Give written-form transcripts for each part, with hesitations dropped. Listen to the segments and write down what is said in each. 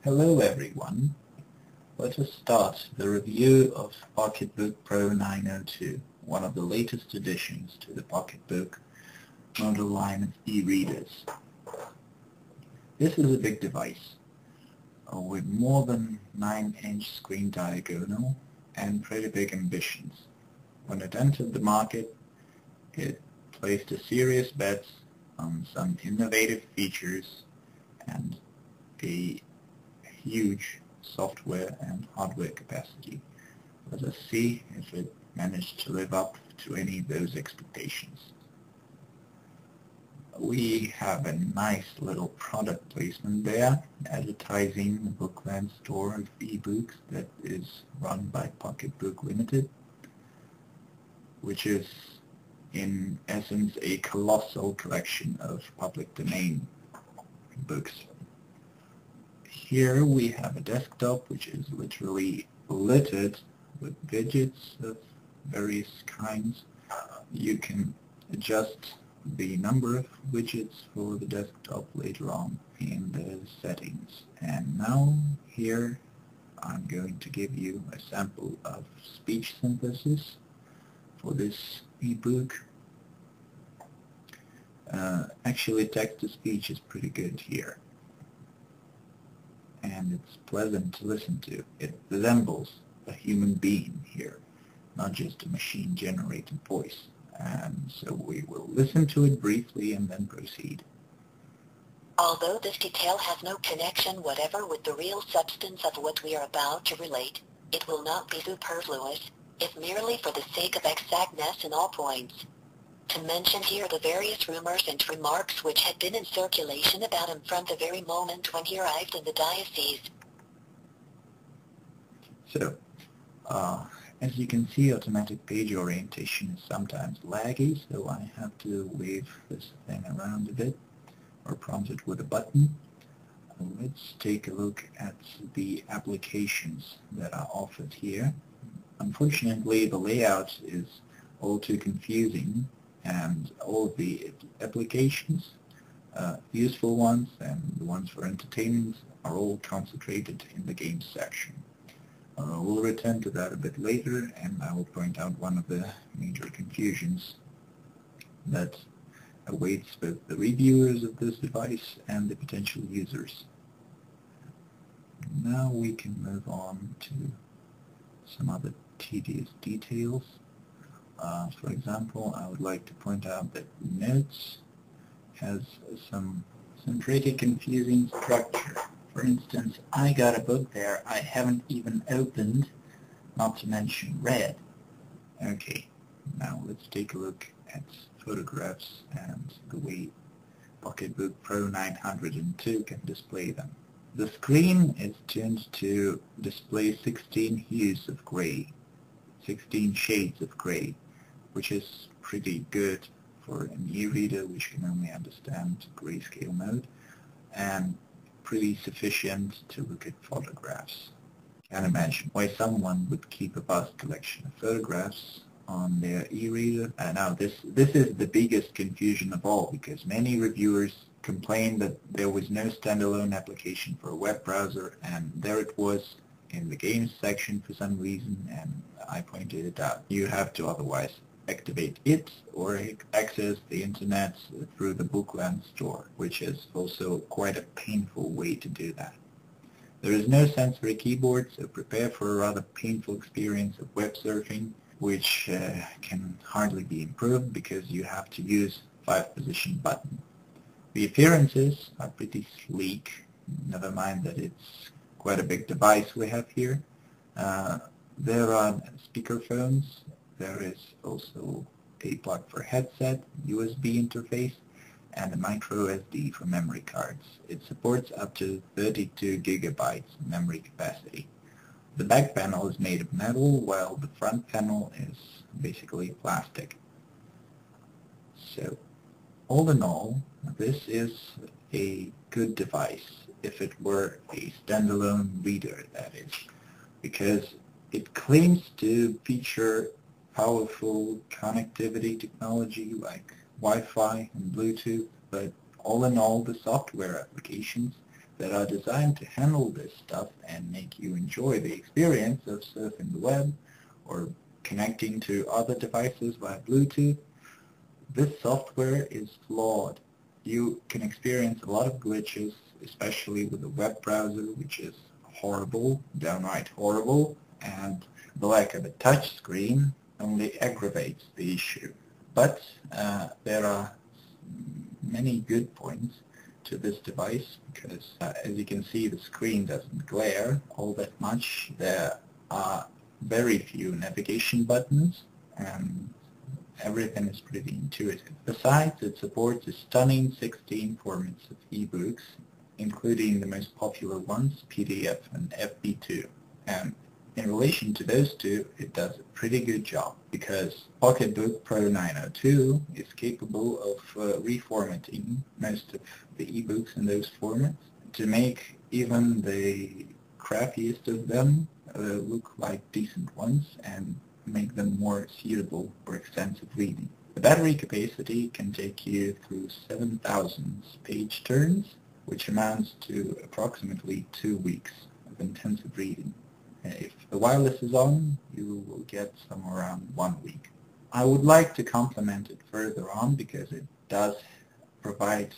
Hello everyone. Let us start the review of Pocketbook Pro 902, one of the latest additions to the Pocketbook model line of e-readers. This is a big device with more than 9-inch screen diagonal and pretty big ambitions. When it entered the market, it placed a serious bet on some innovative features and a huge software and hardware capacity. Let us see if it managed to live up to any of those expectations. We have a nice little product placement there, advertising the Bookland store of ebooks that is run by Pocketbook Limited, which is in essence a colossal collection of public domain books. Here we have a desktop which is literally littered with widgets of various kinds. You can adjust the number of widgets for the desktop later on in the settings. And now here I'm going to give you a sample of speech synthesis for this ebook. Actually, text-to-speech is pretty good here, and it's pleasant to listen to. It resembles a human being here, not just a machine-generated voice. And so we will listen to it briefly and then proceed. Although this detail has no connection whatever with the real substance of what we are about to relate, it will not be superfluous, if merely for the sake of exactness in all points. To mention here the various rumors and remarks which had been in circulation about him from the very moment when he arrived in the diocese. So, as you can see, automatic page orientation is sometimes laggy, so I have to wave this thing around a bit, or prompt it with a button. Let's take a look at the applications that are offered here. Unfortunately, the layout is all too confusing, and all of the applications, useful ones and the ones for entertainment, are all concentrated in the games section. We'll return to that a bit later, and I will point out one of the major confusions that awaits both the reviewers of this device and the potential users. Now we can move on to some other tedious details. For example, I would like to point out that Notes has some pretty confusing structure. For instance, I got a book there I haven't even opened, not to mention read. Okay, now let's take a look at photographs and the way Pocketbook Pro 902 can display them. The screen is tuned to display 16 hues of gray, 16 shades of gray, which is pretty good for an e-reader which can only understand grayscale mode, and pretty sufficient to look at photographs. Can't imagine why someone would keep a vast collection of photographs on their e-reader. Now this is the biggest confusion of all, because many reviewers complained that there was no standalone application for a web browser, and there it was in the games section for some reason, and I pointed it out. You have to otherwise activate it or access the internet through the Bookland store, which is also quite a painful way to do that. There is no sensory keyboard, so prepare for a rather painful experience of web surfing, which can hardly be improved because you have to use 5-position button. The appearances are pretty sleek, never mind that it's quite a big device we have here. There are speakerphones. There is also a plug for headset, USB interface, and a micro SD for memory cards. It supports up to 32 gigabytes memory capacity. The back panel is made of metal, while the front panel is basically plastic. So, all in all, this is a good device, if it were a standalone reader, that is, because it claims to feature powerful connectivity technology like Wi-Fi and Bluetooth, but all in all, the software applications that are designed to handle this stuff and make you enjoy the experience of surfing the web or connecting to other devices via Bluetooth, this software is flawed. You can experience a lot of glitches, especially with the web browser, which is horrible, downright horrible, and the lack of a touch screen only aggravates the issue. But there are many good points to this device because, as you can see, the screen doesn't glare all that much. There are very few navigation buttons, and everything is pretty intuitive. Besides, it supports a stunning 16 formats of ebooks, including the most popular ones, PDF and FB2. And in relation to those two, it does a pretty good job because Pocketbook Pro 902 is capable of reformatting most of the ebooks in those formats to make even the crappiest of them look like decent ones and make them more suitable for extensive reading. The battery capacity can take you through 7,000 page turns, which amounts to approximately 2 weeks of intensive reading. If the wireless is on, you will get somewhere around 1 week. I would like to complement it further on because it does provide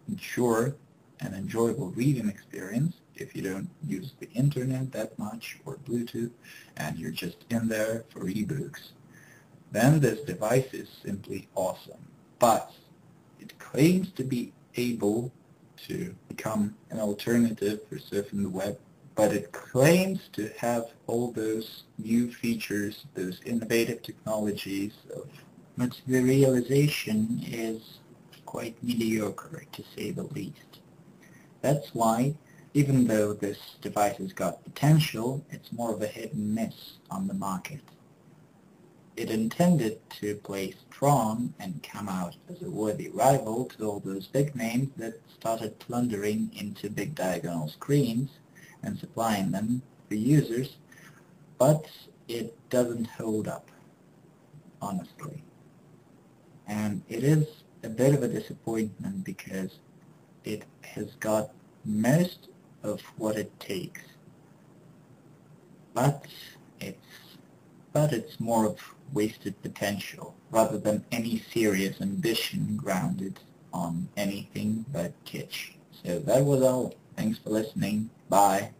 ensure an enjoyable reading experience if you don't use the internet that much or Bluetooth and you're just in there for ebooks. Then this device is simply awesome. But it claims to be able to become an alternative for surfing the web, but it claims to have all those new features, those innovative technologies, but the realization is quite mediocre, to say the least. That's why, even though this device has got potential, it's more of a hit and miss on the market. It intended to play strong and come out as a worthy rival to all those big names that started plundering into big diagonal screens and supplying them for users, but it doesn't hold up, honestly. And it is a bit of a disappointment because it has got most of what it takes, but it's more of wasted potential rather than any serious ambition grounded on anything but kitsch. So that was all. Thanks for listening. Bye.